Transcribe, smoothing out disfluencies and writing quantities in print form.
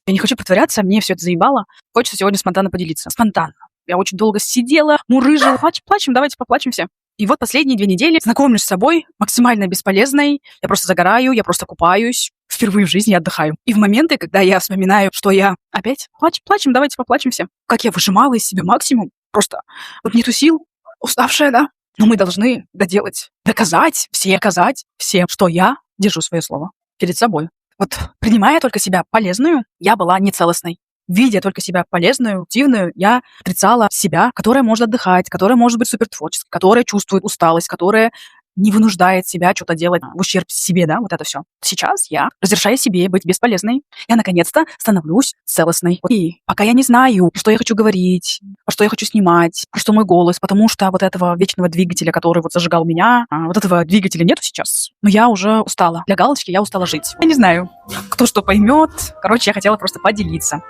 Я не хочу притворяться, мне все это заебало. Хочется сегодня спонтанно поделиться. Спонтанно. Я очень долго сидела, мурыжила. Плачем, давайте поплачем все. И вот последние 2 недели знакомлюсь с собой, максимально бесполезной. Я просто загораю, я просто купаюсь. Впервые в жизни я отдыхаю. И в моменты, когда я вспоминаю, что я опять плачем, давайте поплачем все. Как я выжимала из себя максимум. Просто вот нету сил, уставшая, да? Но мы должны доделать, доказать всем, что я держу свое слово перед собой. Вот принимая только себя полезную, я была нецелостной. Видя только себя полезную, активную, я отрицала себя, которая может отдыхать, которая может быть супертворческой, которая чувствует усталость, которая не вынуждает себя что-то делать в ущерб себе, да, вот это все. Сейчас я разрешаю себе быть бесполезной. Я наконец-то становлюсь целостной. И пока я не знаю, что я хочу говорить, что я хочу снимать, что мой голос, потому что вот этого вечного двигателя, который вот зажигал меня, вот этого двигателя нету сейчас. Но я уже устала. Для галочки я устала жить. Я не знаю, кто что поймет. Короче, я хотела просто поделиться.